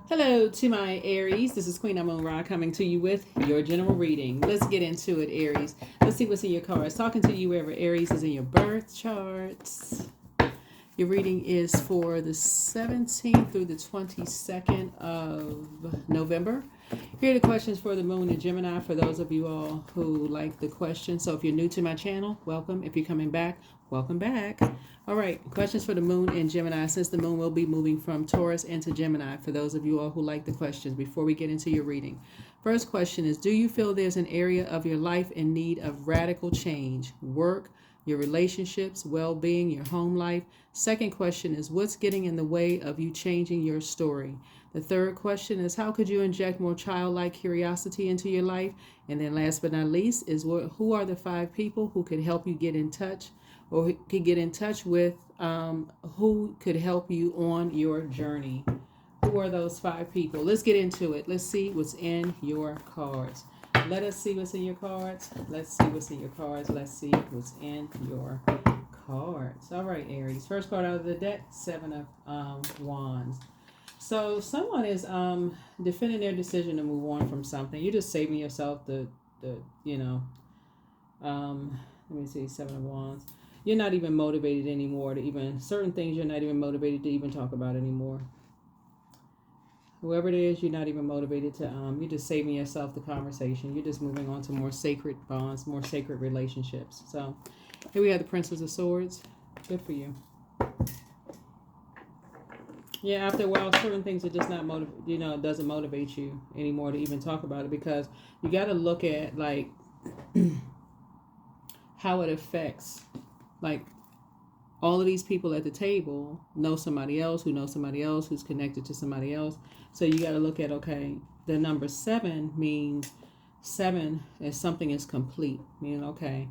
Hello to my Aries. This is Queen Amun Ra coming to you with your general reading. Let's get into it, Aries. Let's see what's in your cards. Talking to you wherever Aries is in your birth charts. Your reading is for the 17th through the 22nd of November. Here are the questions for the moon and Gemini for those of you all who like the questions. So if you're new to my channel, welcome. If you're coming back, welcome back. All right, questions for the moon and Gemini, since the moon will be moving from Taurus into Gemini for those of you all who like the questions before we get into your reading. First question is, do you feel there's an area of your life in need of radical change? Work, your relationships, well-being, your home life. Second question is, what's getting in the way of you changing your story? The third question is, how could you inject more childlike curiosity into your life? And then last but not least is, who are the 5 people who could help you get in touch or who could get in touch with, who could help you on your journey? Who are those 5 people? Let's get into it. Let's see what's in your cards. Let us see what's in your cards. Let's see what's in your cards. Let's see what's in your cards. All right, Aries. First card out of the deck, 7 of Wands. So someone is defending their decision to move on from something. You're just saving yourself the let me see, 7 of Wands. You're not even motivated anymore to even, certain things you're not even motivated to even talk about anymore. Whoever it is, you're not even motivated to, you're just saving yourself the conversation. You're just moving on to more sacred bonds, more sacred relationships. So here we have the Princess of Swords. Good for you. Yeah, after a while, certain things are just not it doesn't motivate you anymore to even talk about it, because you got to look at like how it affects, like, all of these people at the table know somebody else who knows somebody else who's connected to somebody else. So you got to look at, okay, the number 7 means 7 is something is complete. Meaning, okay,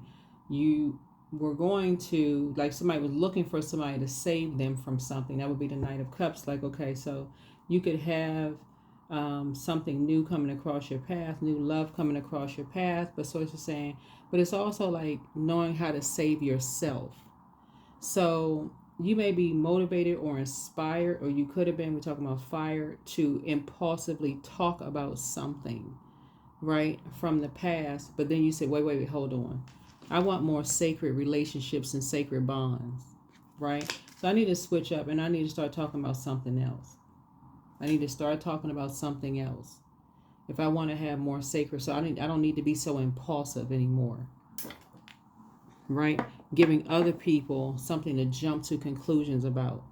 you were going to, like, somebody was looking for somebody to save them from something. That would be the Knight of Cups. Like, okay, so you could have something new coming across your path, new love coming across your path. But so it's saying, but it's also like knowing how to save yourself. So you may be motivated or inspired, or you could have been, we're talking about fire, to impulsively talk about something, right, from the past. But then you say, wait, hold on. I want more sacred relationships and sacred bonds, right? So I need to switch up and I need to start talking about something else. I need to start talking about something else. If I want to have more sacred, so I don't need to be so impulsive anymore. Right? Giving other people something to jump to conclusions about.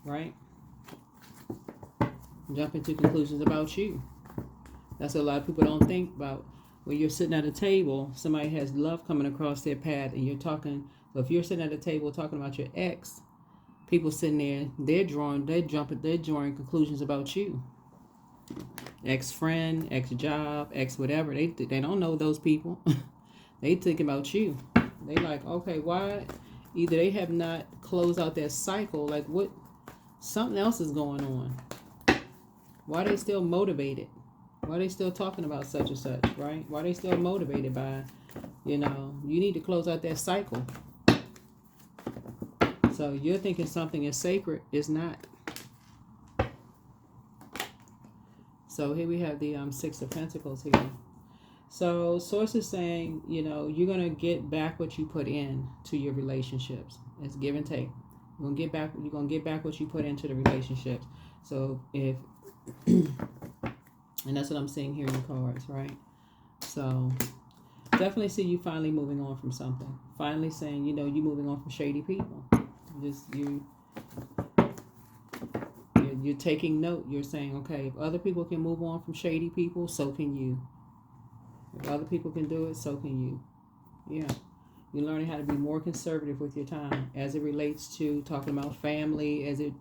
Right? Jumping to conclusions about you. That's what a lot of people don't think about. When you're sitting at a table, somebody has love coming across their path and you're talking. So if you're sitting at a table talking about your ex, people sitting there, they're drawing conclusions about you. Ex-friend, ex-job, ex-whatever. They don't know those people. They think about you. They like, okay, why? Either they have not closed out their cycle, like what? Something else is going on. Why are they still motivated? Why are they still talking about such and such, right? Why are they still motivated by, you need to close out that cycle. So you're thinking something is sacred, is not. So here we have the 6 of Pentacles here. So source is saying, you're going to get back what you put in to your relationships. It's give and take. You're going to get back what you put into the relationships. So if, and that's what I'm seeing here in the cards, right? So definitely see you finally moving on from something. Finally saying, you moving on from shady people. You're taking note. You're saying, okay, if other people can move on from shady people, so can you. If other people can do it, so can you. Yeah. You're learning how to be more conservative with your time as it relates to talking about family, as it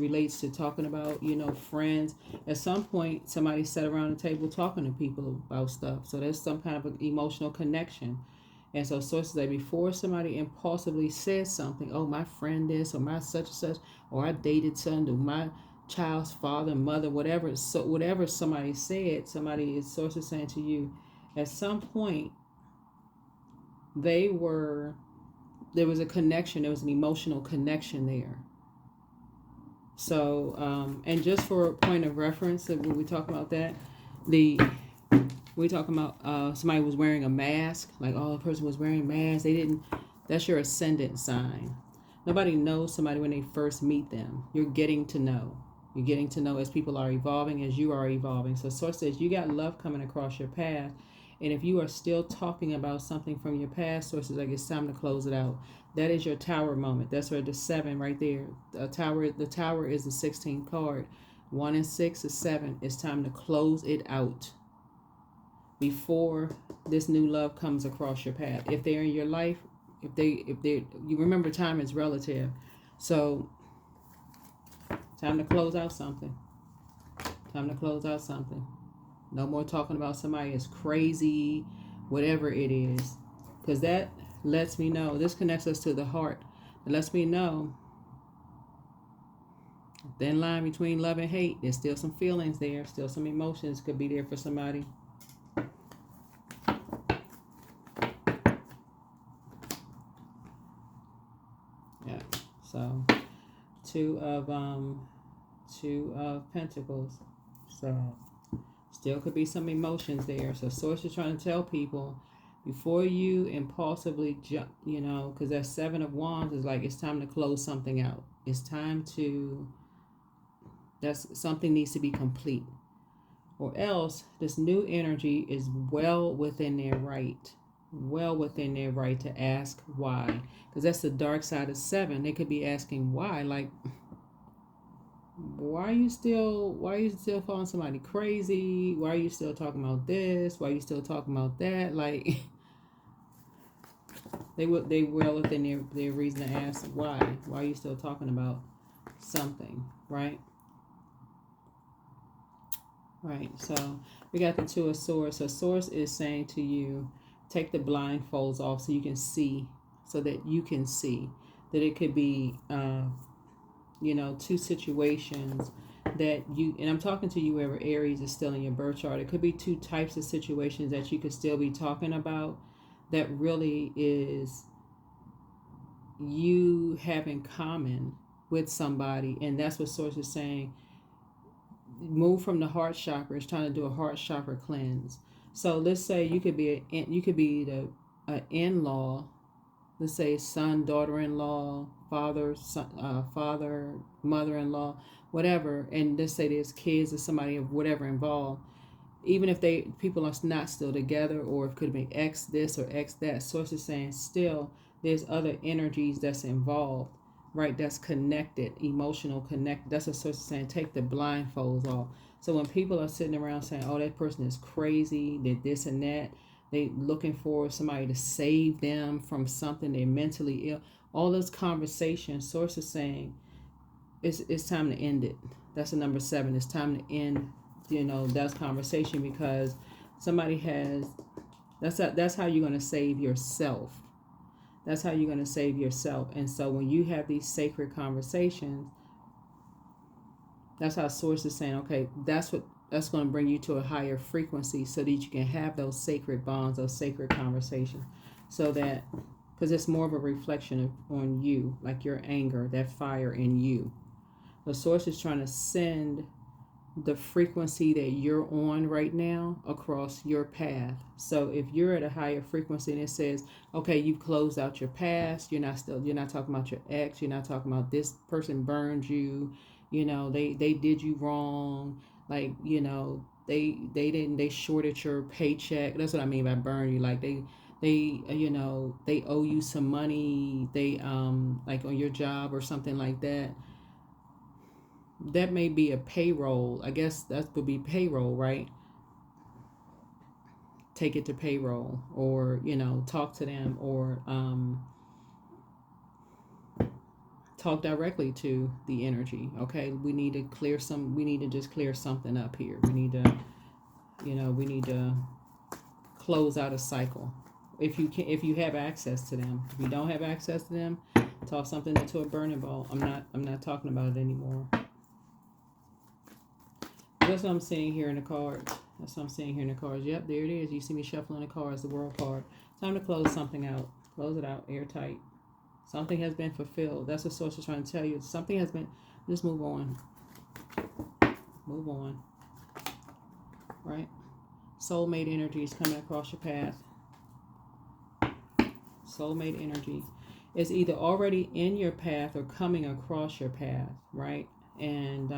relates to talking about, friends. At some point, somebody sat around the table talking to people about stuff. So there's some kind of an emotional connection. And so sources say before somebody impulsively says something, oh, my friend this, or my such and such, or I dated son, or my child's father, mother, whatever. So whatever somebody said, sources saying to you, at some point, there was a connection, there was an emotional connection there. So, and just for a point of reference, when we talk about that, we talking about somebody was wearing a mask, like, oh, the person was wearing a mask. They didn't. That's your ascendant sign. Nobody knows somebody when they first meet them. You're getting to know. You're getting to know as people are evolving, as you are evolving. So Source says you got love coming across your path. And if you are still talking about something from your past, Source is like, it's time to close it out. That is your tower moment. That's where the 7 right there. The tower is the 16th card. 1 and 6 is 7. It's time to close it out before this new love comes across your path. If they're in your life, you remember time is relative. So time to close out something. Time to close out something. No more talking about somebody is crazy, whatever it is. Because that lets me know, this connects us to the heart. It lets me know, thin line between love and hate. There's still some feelings there, still some emotions could be there for somebody. Yeah, so two of Pentacles. So still could be some emotions there. So Source is trying to tell people, before you impulsively jump, because that 7 of Wands is like, it's time to close something out. It's time to, something needs to be complete. Or else this new energy is well within their right. Well within their right to ask why. Because that's the dark side of 7. They could be asking why. Like, why are you still calling somebody crazy? Why are you still talking about this? Why are you still talking about that? Like, they well within their reason to ask why. Why are you still talking about something, right? Right. So we got the 2 of Swords. So Swords is saying to you, take the blindfolds off so you can see, that it could be 2 situations that you, and I'm talking to you wherever Aries is still in your birth chart. It could be 2 types of situations that you could still be talking about that really is you have in common with somebody. And that's what Source is saying. Move from the heart chakra. It's trying to do a heart chakra cleanse. So let's say you could be an in-law. Let's say son, daughter-in-law, father, son, father, mother-in-law, whatever. And let's say there's kids or somebody of whatever involved. Even if people are not still together, or it could be X this or X that. Source is saying still there's other energies that's involved, right? That's connected, emotional connected. That's what Source is saying. Take the blindfolds off. So when people are sitting around saying, oh, that person is crazy, did this and that, they looking for somebody to save them from something, they're mentally ill, all those conversations, Source is saying it's time to end it. That's the number 7. It's time to end that conversation, because somebody has, that's how you're going to save yourself. That's how you're going to save yourself. And so when you have these sacred conversations, that's how Source is saying, okay, that's going to bring you to a higher frequency, so that you can have those sacred bonds, those sacred conversations. So that, because it's more of a reflection on you, like your anger, that fire in you. The Source is trying to send the frequency that you're on right now across your path. So if you're at a higher frequency and it says, okay, you've closed out your past, you're not talking about your ex, you're not talking about this person burned you, they did you wrong, like, they shorted your paycheck. That's what I mean by burn you. Like they owe you some money, they like on your job or something like that. That may be a payroll. I guess that would be payroll, right? Take it to payroll, or talk to them, or talk directly to the energy. Okay, we need to just clear something up here. We need to close out a cycle. If you have access to them. If you don't have access to them, toss something into a burning ball. I'm not talking about it anymore. That's what I'm seeing here in the cards. Yep, there it is. You see me shuffling the cards, the World card. Time to close something out. Close it out, airtight. Something has been fulfilled. That's what Source is trying to tell you. Something has been, Just move on. Move on. Right? Soulmate energy is coming across your path. Soulmate energy is either already in your path or coming across your path, right? And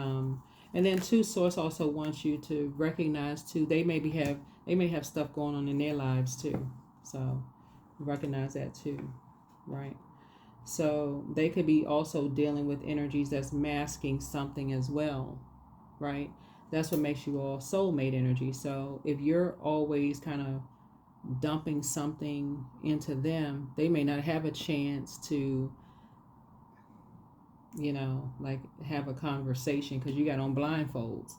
then too, Source also wants you to recognize too, they may have stuff going on in their lives too. So recognize that too, right? So they could be also dealing with energies that's masking something as well, right? That's what makes you all soulmate energy. So if you're always kind of dumping something into them, they may not have a chance to, like have a conversation because you got on blindfolds.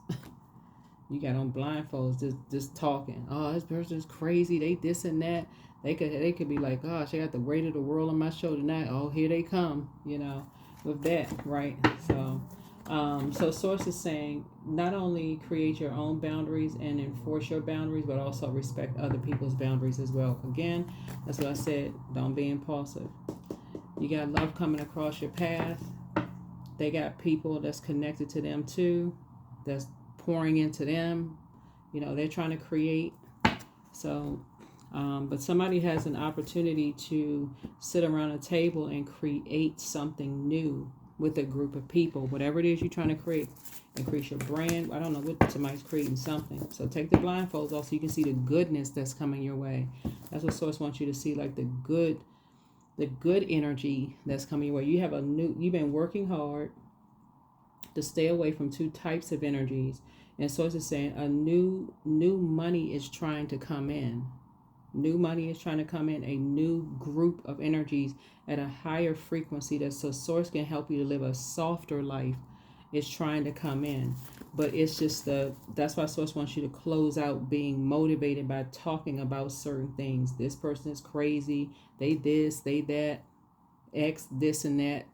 You got on blindfolds, just talking. Oh, this person's crazy. They this and that. They could be like, gosh, I got the weight of the world on my shoulder now. Oh, here they come. With that, right? So Source is saying not only create your own boundaries and enforce your boundaries, but also respect other people's boundaries as well. Again, that's what I said. Don't be impulsive. You got love coming across your path. They got people that's connected to them too, that's pouring into them. They're trying to create. So, but somebody has an opportunity to sit around a table and create something new with a group of people. Whatever it is you're trying to create, increase your brand. I don't know what somebody's creating something. So take the blindfolds off so you can see the goodness that's coming your way. That's what Source wants you to see, like the good energy that's coming your way. You've been working hard to stay away from two types of energies. And Source is saying a new money is trying to come in. New money is trying to come in, a new group of energies at a higher frequency so Source can help you to live a softer life is trying to come in. But it's just that's why Source wants you to close out being motivated by talking about certain things. This person is crazy. They this, they that, X this and that.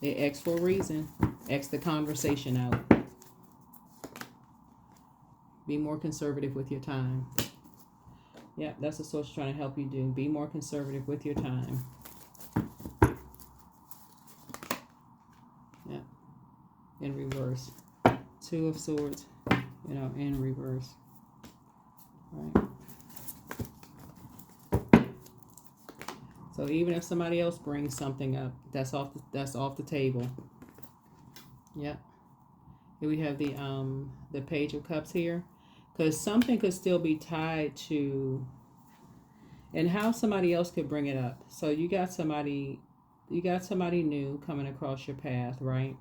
They X for a reason. X the conversation out. Be more conservative with your time. Yeah, that's what Source is trying to help you do. Be more conservative with your time. Yeah. In reverse. Two of Swords, in reverse. Right. So even if somebody else brings something up, that's off the table. Yeah. Here we have the Page of Cups here. Because something could still be tied to, and how somebody else could bring it up. So you got somebody new coming across your path, right?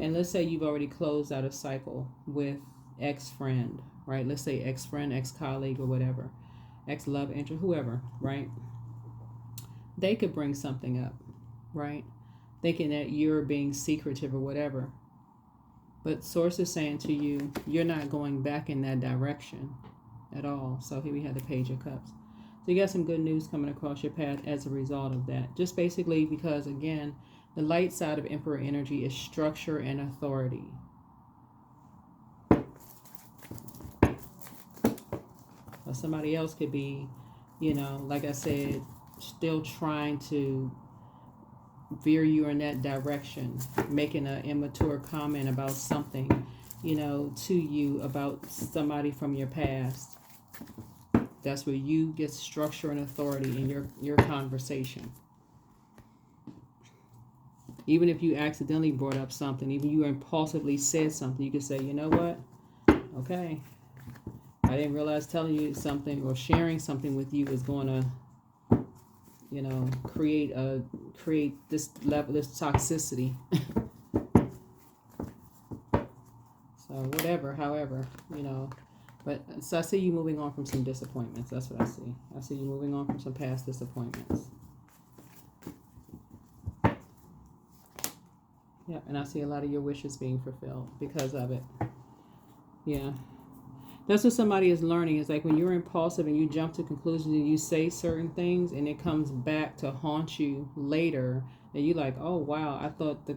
And let's say you've already closed out a cycle with ex-friend, right? Let's say ex-friend, ex-colleague, or whatever, ex-love interest, whoever, right? They could bring something up, right? Thinking that you're being secretive or whatever. But Source is saying to you, you're not going back in that direction at all. So here we have the Page of Cups. So you got some good news coming across your path as a result of that. Just basically because, again, the light side of Emperor energy is structure and authority. Or somebody else could be, like I said, still trying to veer you in that direction, making an immature comment about something, to you about somebody from your past. That's where you get structure and authority in your conversation. Even if you accidentally brought up something, even you impulsively said something, you could say, you know what? Okay. I didn't realize telling you something or sharing something with you is going to, create this level, this toxicity. So whatever, however, but so I see you moving on from some disappointments. That's what I see. I see you moving on from some past disappointments. Yeah, and I see a lot of your wishes being fulfilled because of it. Yeah. That's what somebody is learning. It's like when you're impulsive and you jump to conclusions and you say certain things and it comes back to haunt you later, and you're like, oh wow, I thought the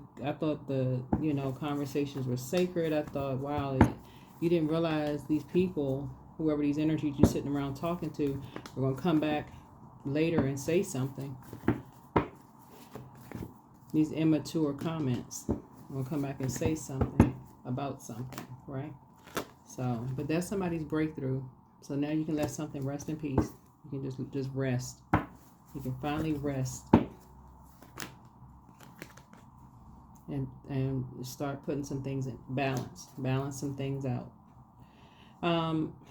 conversations were sacred. I thought, wow, you didn't realize these people, whoever these energies you're sitting around talking to, are going to come back later and say something. These immature comments. Will come back and say something about something, right? So, but that's somebody's breakthrough. So now you can let something rest in peace. You can just rest. You can finally rest and start putting some things in balance some things out.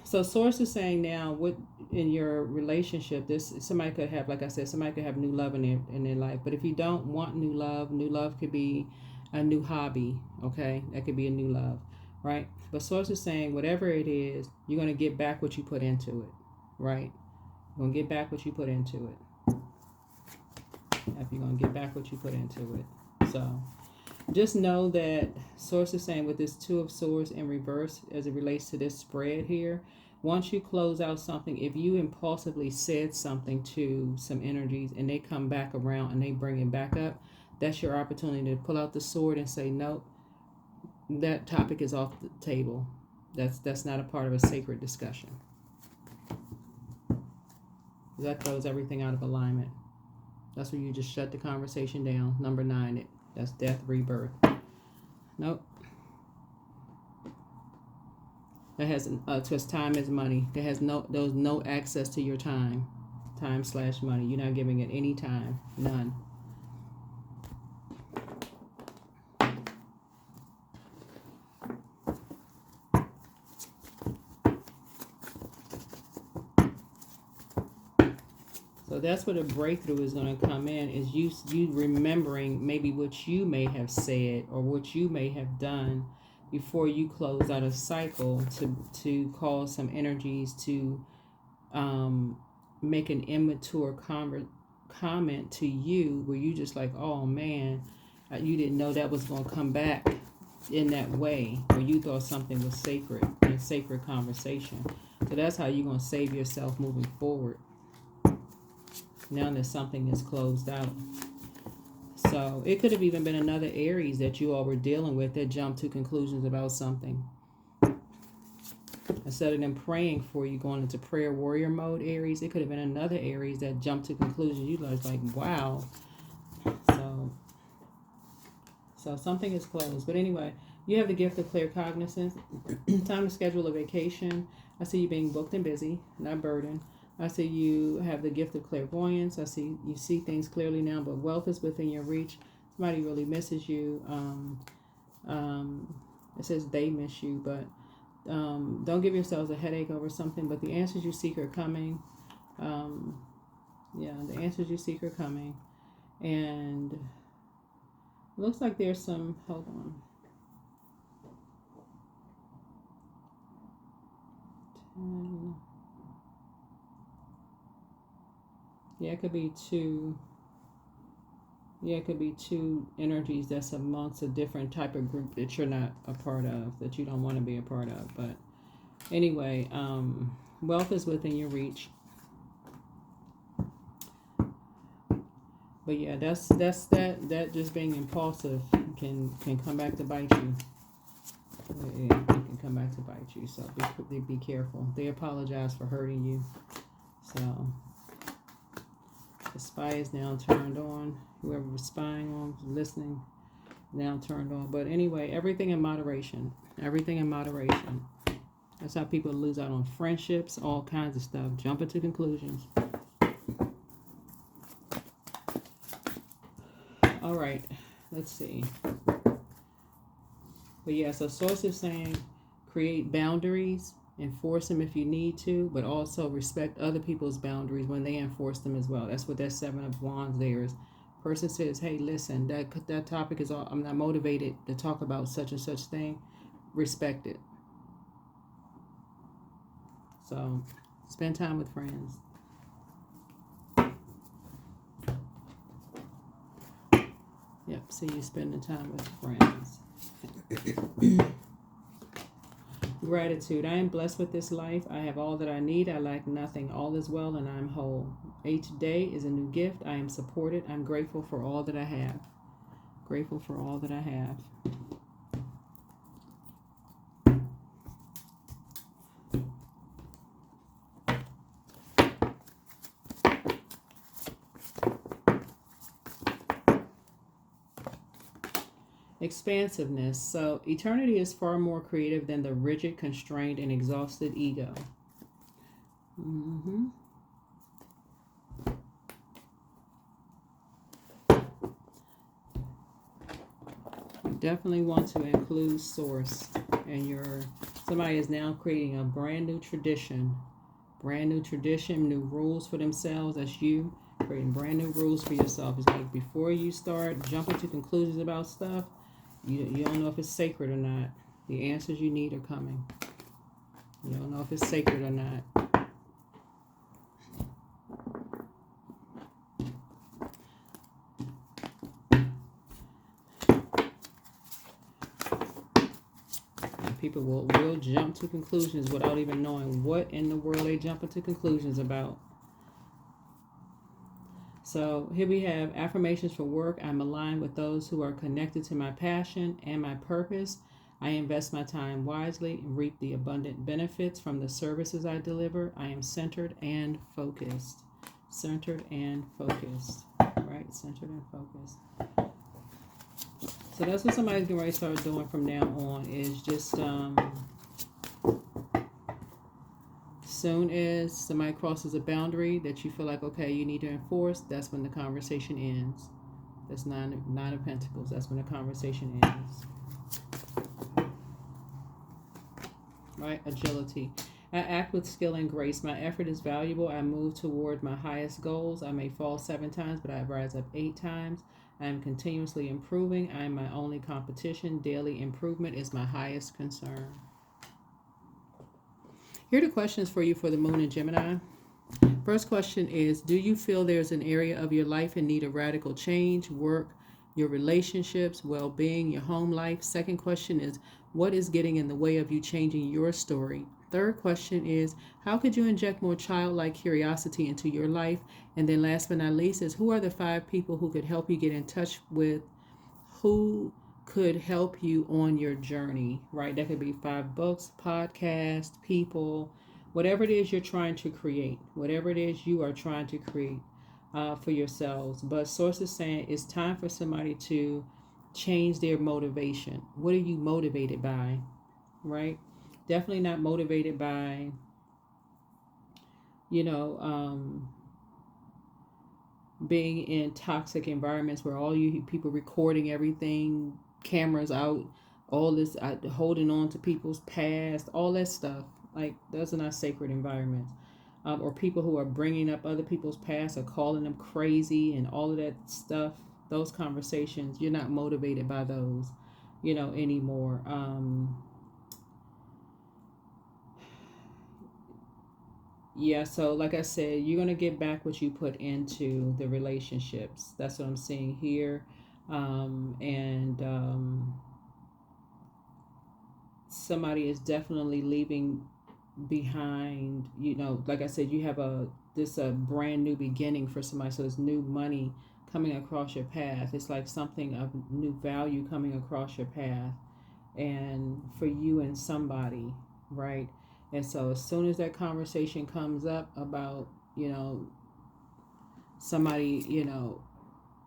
So source is saying now, what in your relationship, this somebody could have, like I said, somebody could have new love in their life. But if you don't want new love could be a new hobby. Okay, that could be a new love, right? But source is saying whatever it is, you're gonna get back what you put into it, right? You're gonna get back what you put into it. If you're gonna get back what you put into it, so. Just know that source is saying with this Two of Swords in reverse as it relates to this spread here, once you close out something, if you impulsively said something to some energies and they come back around and they bring it back up, that's your opportunity to pull out the sword and say, nope, that topic is off the table. That's not a part of a sacred discussion. That throws everything out of alignment. That's where you just shut the conversation down. Number 9, that's death, rebirth. Nope. That has because time is money. That has no access to your time. Time/money. You're not giving it any time. None. So that's where the breakthrough is going to come in, is you remembering maybe what you may have said or what you may have done before you close out a cycle to cause some energies to make an immature comment to you where you just like, oh man, you didn't know that was going to come back in that way, where you thought something was sacred, in a sacred conversation. So that's how you're going to save yourself moving forward. Now that something is closed out. So it could have even been another Aries that you all were dealing with that jumped to conclusions about something. Instead of them praying for you, going into prayer warrior mode, Aries, it could have been another Aries that jumped to conclusions. You was like, wow. So something is closed. But anyway, you have the gift of clear cognizance. Time to schedule a vacation. I see you being booked and busy, not burdened. I see you have the gift of clairvoyance. I see you see things clearly now, but wealth is within your reach. Somebody really misses you. It says they miss you, but don't give yourselves a headache over something. But the answers you seek are coming. The answers you seek are coming. And it looks like there's some, hold on. 10. Yeah, it could be two. Yeah, it could be two energies that's amongst a different type of group that you're not a part of, that you don't want to be a part of. But anyway, wealth is within your reach. But yeah, that just being impulsive can come back to bite you. It can come back to bite you. So be careful. They apologize for hurting you. So the spy is now turned on. Whoever was spying on, listening, now turned on. But anyway, everything in moderation. Everything in moderation. That's how people lose out on friendships, all kinds of stuff. Jumping to conclusions. All right, let's see. But yeah, so source is saying create boundaries, enforce them if you need to, but also respect other people's boundaries when they enforce them as well. That's what that 7 of Wands there is. Person says, hey, listen, that topic is all, I'm not motivated to talk about such and such thing. Respect it. So spend time with friends. Yep, see you spending time with friends. Gratitude. I am blessed with this life. I have all that I need. I lack nothing. All is well and I'm whole. Each day is a new gift. I am supported. I'm grateful for all that I have. Grateful for all that I have. Expansiveness. So eternity is far more creative than the rigid, constrained, and exhausted ego. Mm-hmm. You definitely want to include source, and somebody is now creating a brand new tradition, new rules for themselves. That's you creating brand new rules for yourself. It's like before you start jumping to conclusions about stuff, you don't know if it's sacred or not. The answers you need are coming. You don't know if it's sacred or not. People will jump to conclusions without even knowing what in the world they jumping to conclusions about. So here we have affirmations for work. I'm aligned with those who are connected to my passion and my purpose. I invest my time wisely and reap the abundant benefits from the services I deliver. I am centered and focused. Centered and focused. Right? Centered and focused. So that's what somebody's getting ready to start doing from now on, is just soon as somebody crosses a boundary that you feel like, okay, you need to enforce, that's when the conversation ends. That's nine of Pentacles. That's when the conversation ends. Right? Agility. I act with skill and grace. My effort is valuable. I move toward my highest goals. I may fall 7 times, but I rise up 8 times. I am continuously improving. I am my only competition. Daily improvement is my highest concern. Here are the questions for you for the moon in Gemini. First question is, do you feel there's an area of your life in need of radical change? Work, your relationships, well-being, your home life. Second question is, what is getting in the way of you changing your story? Third question is, how could you inject more childlike curiosity into your life? And then last but not least is, who are the 5 people who could help you get in touch with, who could help you on your journey, right? That could be 5 books, podcasts, people, whatever it is you're trying to create, whatever it is you are trying to create for yourselves. But source is saying it's time for somebody to change their motivation. What are you motivated by, right? Definitely not motivated by, being in toxic environments where all you people recording everything, cameras out, all this, holding on to people's past, all that stuff. Like, those are not sacred environments. Or people who are bringing up other people's past or calling them crazy and all of that stuff. Those conversations, you're not motivated by those, anymore. Yeah, so like I said, you're going to get back what you put into the relationships. That's what I'm seeing here. Somebody is definitely leaving behind, like I said, you have a brand new beginning for somebody. So it's new money coming across your path. It's like something of new value coming across your path, and for you and somebody, right? And so as soon as that conversation comes up about, somebody,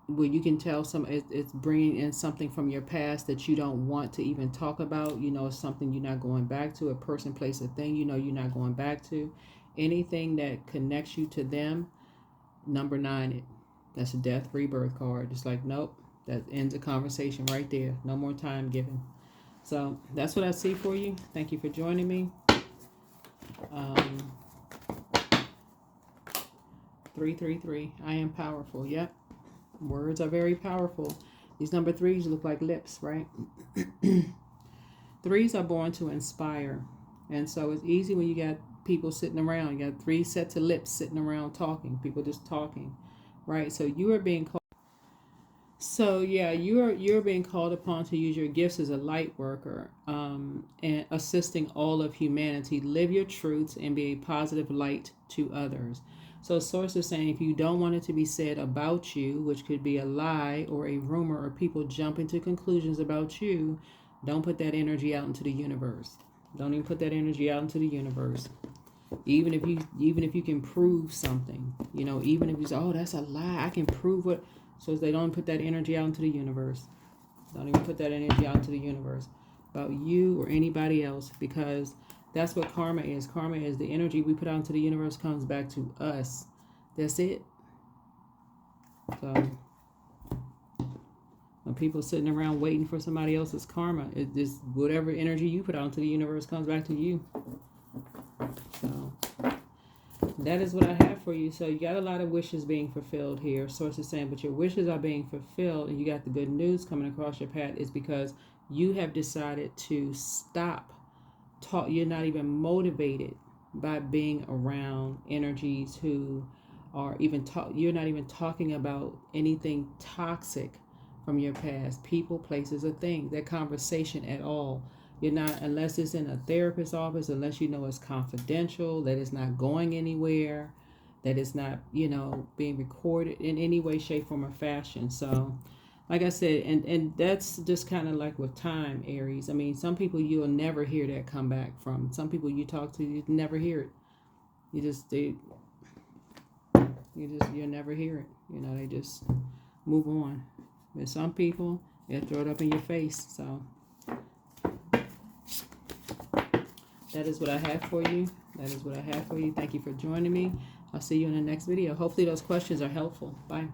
where you can tell it's bringing in something from your past that you don't want to even talk about, it's something you're not going back to, a person, place, a thing, you're not going back to. Anything that connects you to them, number 9, that's a death, rebirth card. It's like, nope, that ends the conversation right there. No more time given. So that's what I see for you. Thank you for joining me. 333. I am powerful. Yep. Words are very powerful. These number 3s look like lips, right? 3s are born to inspire. And so it's easy when you got people sitting around. You got 3 sets of lips sitting around talking. People just talking, right? So you are being called. So yeah, you're being called upon to use your gifts as a light worker, and assisting all of humanity. Live your truths and be a positive light to others. So source is saying, if you don't want it to be said about you, which could be a lie or a rumor or people jumping to conclusions about you, don't put that energy out into the universe. Don't even put that energy out into the universe. Even if you can prove something, even if you say, oh, that's a lie, I can prove it. So they don't put that energy out into the universe. Don't even put that energy out to the universe about you or anybody else, because that's what karma is. Karma is the energy we put out into the universe comes back to us. That's it. So when people sitting around waiting for somebody else's karma, it just whatever energy you put out into the universe comes back to you. So that is what I have for you. So you got a lot of wishes being fulfilled here. Source is saying, but your wishes are being fulfilled, and you got the good news coming across your path is because you have decided to stop. You're not even motivated by being around energies who are even you're not even talking about anything toxic from your past, people, places, or things, that conversation at all. You're not, unless it's in a therapist's office, unless you know it's confidential, that it's not going anywhere, that it's not, being recorded in any way, shape, form, or fashion. So like I said, and that's just kind of like with time, Aries. I mean, some people you'll never hear that come back from. Some people you talk to, you never hear it. You'll never hear it. They just move on. But some people, they'll throw it up in your face. So that is what I have for you. Thank you for joining me. I'll see you in the next video. Hopefully those questions are helpful. Bye.